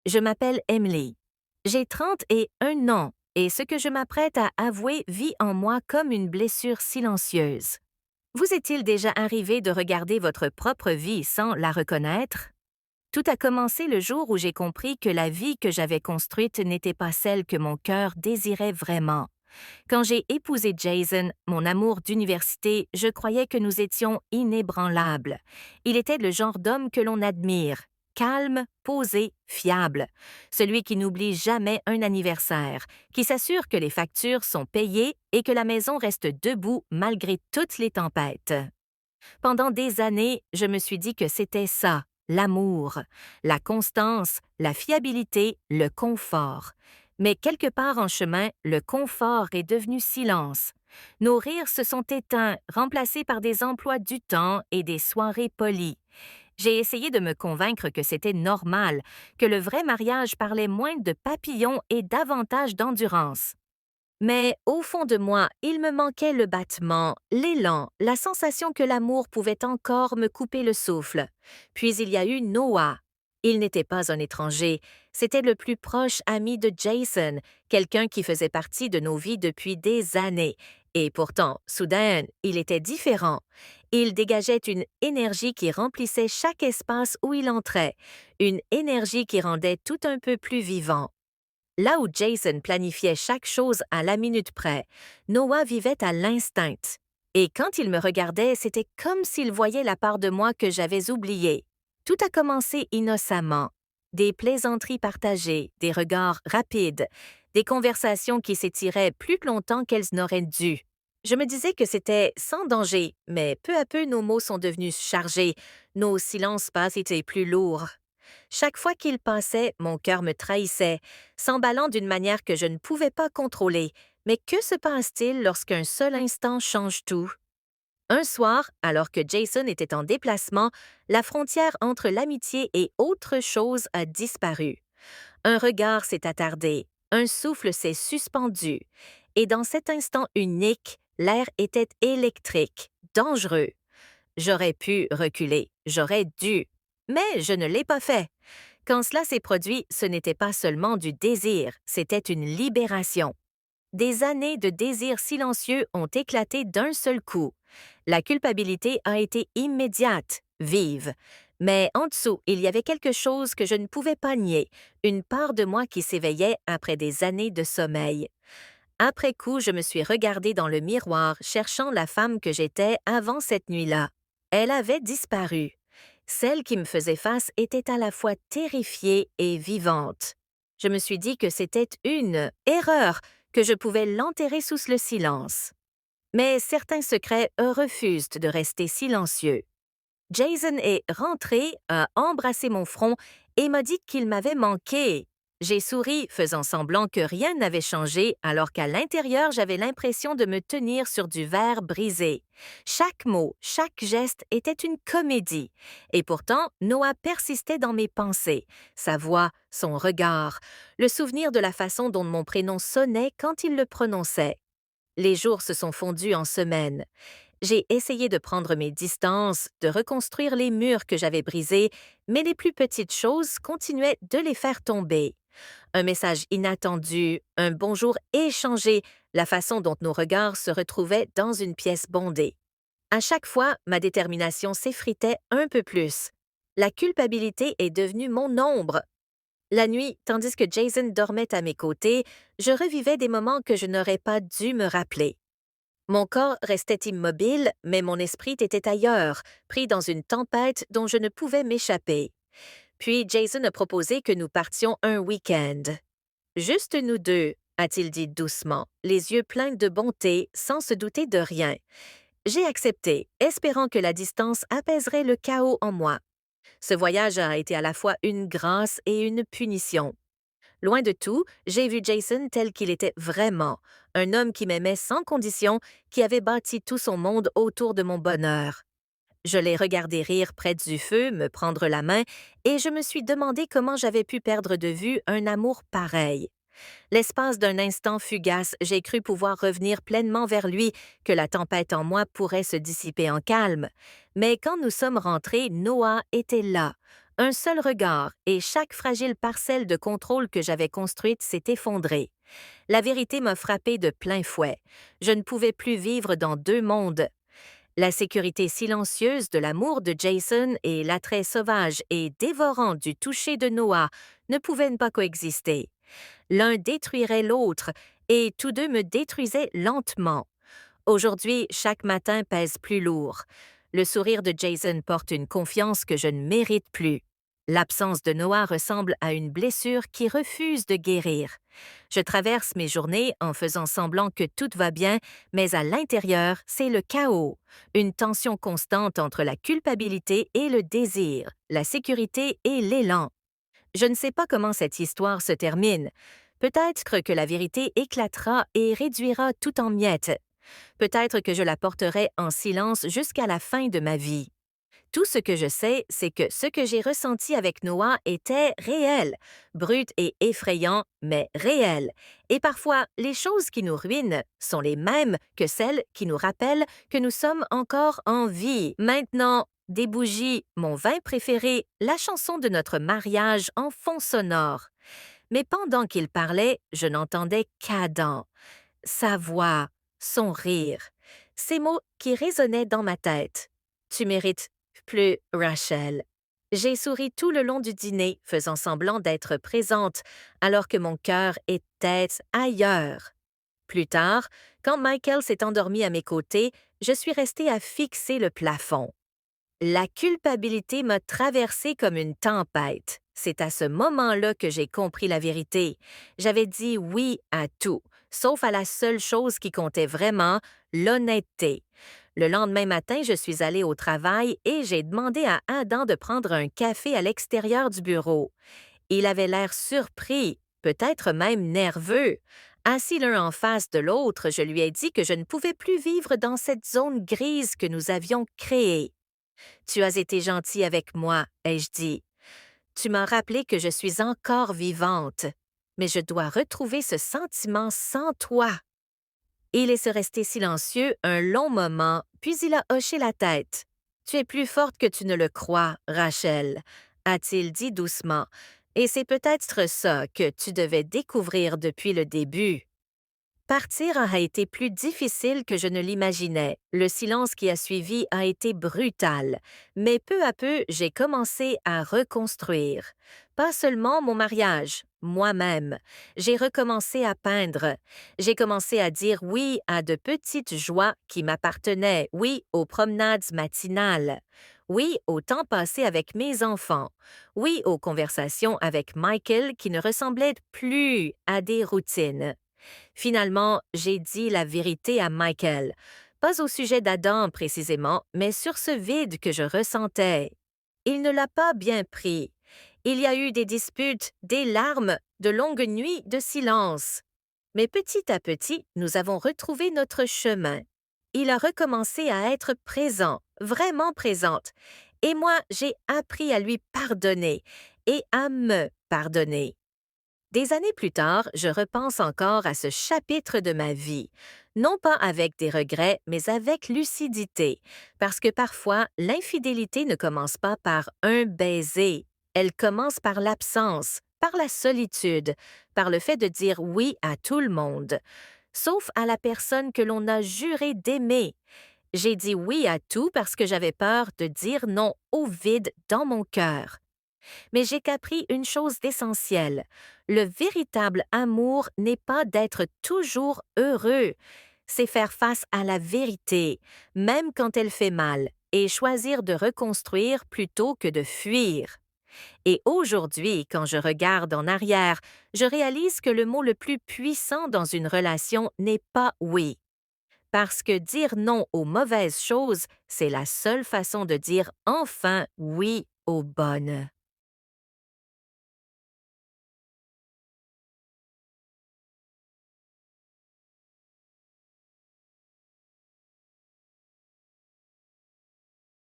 Je m'appelle Emily. J'ai 31 ans et ce que je m'apprête à avouer vit en moi comme une blessure silencieuse. Vous est-il déjà arrivé de regarder votre propre vie sans la reconnaître? Tout a commencé le jour où j'ai compris que la vie que j'avais construite n'était pas celle que mon cœur désirait vraiment. Quand j'ai épousé Jason, mon amour d'université, je croyais que nous étions inébranlables. Il était le genre d'homme que l'on admire, calme, posé, fiable, celui qui n'oublie jamais un anniversaire, qui s'assure que les factures sont payées et que la maison reste debout malgré toutes les tempêtes. Pendant des années, je me suis dit que c'était ça, l'amour, la constance, la fiabilité, le confort. Mais quelque part en chemin, le confort est devenu silence. Nos rires se sont éteints, remplacés par des emplois du temps et des soirées polies. J'ai essayé de me convaincre que c'était normal, que le vrai mariage parlait moins de papillons et davantage d'endurance. Mais au fond de moi, il me manquait le battement, l'élan, la sensation que l'amour pouvait encore me couper le souffle. Puis il y a eu Noah. Il n'était pas un étranger, c'était le plus proche ami de Jason, quelqu'un qui faisait partie de nos vies depuis des années. Et pourtant, soudain, il était différent. Il dégageait une énergie qui remplissait chaque espace où il entrait, une énergie qui rendait tout un peu plus vivant. Là où Jason planifiait chaque chose à la minute près, Noah vivait à l'instinct. Et quand il me regardait, c'était comme s'il voyait la part de moi que j'avais oubliée. Tout a commencé innocemment. Des plaisanteries partagées, des regards rapides, des conversations qui s'étiraient plus longtemps qu'elles n'auraient dû. Je me disais que c'était sans danger, mais peu à peu nos mots sont devenus chargés, nos silences passent étaient plus lourds. Chaque fois qu'il passait, mon cœur me trahissait, s'emballant d'une manière que je ne pouvais pas contrôler. Mais que se passe-t-il lorsqu'un seul instant change tout? Un soir, alors que Jason était en déplacement, la frontière entre l'amitié et autre chose a disparu. Un regard s'est attardé, un souffle s'est suspendu, et dans cet instant unique, l'air était électrique, dangereux. J'aurais pu reculer, j'aurais dû, mais je ne l'ai pas fait. Quand cela s'est produit, ce n'était pas seulement du désir, c'était une libération. Des années de désir silencieux ont éclaté d'un seul coup. La culpabilité a été immédiate, vive. Mais en dessous, il y avait quelque chose que je ne pouvais pas nier, une part de moi qui s'éveillait après des années de sommeil. Après coup, je me suis regardée dans le miroir, cherchant la femme que j'étais avant cette nuit-là. Elle avait disparu. Celle qui me faisait face était à la fois terrifiée et vivante. Je me suis dit que c'était une erreur, que je pouvais l'enterrer sous le silence. Mais certains secrets refusent de rester silencieux. Jason est rentré, a embrassé mon front et m'a dit qu'il m'avait manqué. J'ai souri, faisant semblant que rien n'avait changé, alors qu'à l'intérieur, j'avais l'impression de me tenir sur du verre brisé. Chaque mot, chaque geste était une comédie. Et pourtant, Noah persistait dans mes pensées. Sa voix, son regard, le souvenir de la façon dont mon prénom sonnait quand il le prononçait. Les jours se sont fondus en semaines. J'ai essayé de prendre mes distances, de reconstruire les murs que j'avais brisés, mais les plus petites choses continuaient de les faire tomber. Un message inattendu, un bonjour échangé, la façon dont nos regards se retrouvaient dans une pièce bondée. À chaque fois, ma détermination s'effritait un peu plus. La culpabilité est devenue mon ombre. La nuit, tandis que Jason dormait à mes côtés, je revivais des moments que je n'aurais pas dû me rappeler. Mon corps restait immobile, mais mon esprit était ailleurs, pris dans une tempête dont je ne pouvais m'échapper. Puis Jason a proposé que nous partions un week-end. Juste nous deux, a-t-il dit doucement, les yeux pleins de bonté, sans se douter de rien. J'ai accepté, espérant que la distance apaiserait le chaos en moi. Ce voyage a été à la fois une grâce et une punition. Loin de tout, j'ai vu Jason tel qu'il était vraiment, un homme qui m'aimait sans condition, qui avait bâti tout son monde autour de mon bonheur. Je l'ai regardé rire près du feu, me prendre la main, et je me suis demandé comment j'avais pu perdre de vue un amour pareil. L'espace d'un instant fugace, j'ai cru pouvoir revenir pleinement vers lui, que la tempête en moi pourrait se dissiper en calme. Mais quand nous sommes rentrés, Noah était là, Un seul regard et chaque fragile parcelle de contrôle que j'avais construite s'est effondrée. La vérité m'a frappé de plein fouet. Je ne pouvais plus vivre dans deux mondes. La sécurité silencieuse de l'amour de Jason et l'attrait sauvage et dévorant du toucher de Noah ne pouvaient pas coexister. L'un détruirait l'autre et tous deux me détruisaient lentement. Aujourd'hui, chaque matin pèse plus lourd. Le sourire de Jason porte une confiance que je ne mérite plus. L'absence de Noah ressemble à une blessure qui refuse de guérir. Je traverse mes journées en faisant semblant que tout va bien, mais à l'intérieur, c'est le chaos. Une tension constante entre la culpabilité et le désir, la sécurité et l'élan. Je ne sais pas comment cette histoire se termine. Peut-être que la vérité éclatera et réduira tout en miettes. Peut-être que je la porterai en silence jusqu'à la fin de ma vie. Tout ce que je sais, c'est que ce que j'ai ressenti avec Noah était réel, brut et effrayant, mais réel. Et parfois, les choses qui nous ruinent sont les mêmes que celles qui nous rappellent que nous sommes encore en vie. Maintenant, des bougies, mon vin préféré, la chanson de notre mariage en fond sonore. Mais pendant qu'il parlait, je n'entendais qu'Adam. Sa voix, son rire, ces mots qui résonnaient dans ma tête. Tu mérites plus, Rachel. J'ai souri tout le long du dîner, faisant semblant d'être présente, alors que mon cœur était ailleurs. Plus tard, quand Michael s'est endormi à mes côtés, je suis restée à fixer le plafond. La culpabilité m'a traversée comme une tempête. C'est à ce moment-là que j'ai compris la vérité. J'avais dit oui à tout, sauf à la seule chose qui comptait vraiment, l'honnêteté. Le lendemain matin, je suis allée au travail et j'ai demandé à Adam de prendre un café à l'extérieur du bureau. Il avait l'air surpris, peut-être même nerveux. Assis l'un en face de l'autre, je lui ai dit que je ne pouvais plus vivre dans cette zone grise que nous avions créée. Tu as été gentil avec moi, ai-je dit. Tu m'as rappelé que je suis encore vivante, mais je dois retrouver ce sentiment sans toi. Il est resté silencieux un long moment, puis il a hoché la tête. Tu es plus forte que tu ne le crois, Rachel, a-t-il dit doucement, et c'est peut-être ça que tu devais découvrir depuis le début. Partir a été plus difficile que je ne l'imaginais. Le silence qui a suivi a été brutal, mais peu à peu, j'ai commencé à reconstruire. Pas seulement mon mariage, moi-même. J'ai recommencé à peindre. J'ai commencé à dire oui à de petites joies qui m'appartenaient, oui aux promenades matinales, oui au temps passé avec mes enfants, oui aux conversations avec Michael qui ne ressemblaient plus à des routines. Finalement, j'ai dit la vérité à Michael, pas au sujet d'Adam précisément, mais sur ce vide que je ressentais. Il ne l'a pas bien pris. Il y a eu des disputes, des larmes, de longues nuits de silence. Mais petit à petit, nous avons retrouvé notre chemin. Il a recommencé à être présent, vraiment présente, et moi, j'ai appris à lui pardonner et à me pardonner. Des années plus tard, je repense encore à ce chapitre de ma vie, non pas avec des regrets, mais avec lucidité, parce que parfois, l'infidélité ne commence pas par un baiser, elle commence par l'absence, par la solitude, par le fait de dire oui à tout le monde, sauf à la personne que l'on a juré d'aimer. J'ai dit oui à tout parce que j'avais peur de dire non au vide dans mon cœur. Mais j'ai compris une chose d'essentielle. Le véritable amour n'est pas d'être toujours heureux. C'est faire face à la vérité, même quand elle fait mal, et choisir de reconstruire plutôt que de fuir. Et aujourd'hui, quand je regarde en arrière, je réalise que le mot le plus puissant dans une relation n'est pas oui. Parce que dire non aux mauvaises choses, c'est la seule façon de dire enfin oui aux bonnes.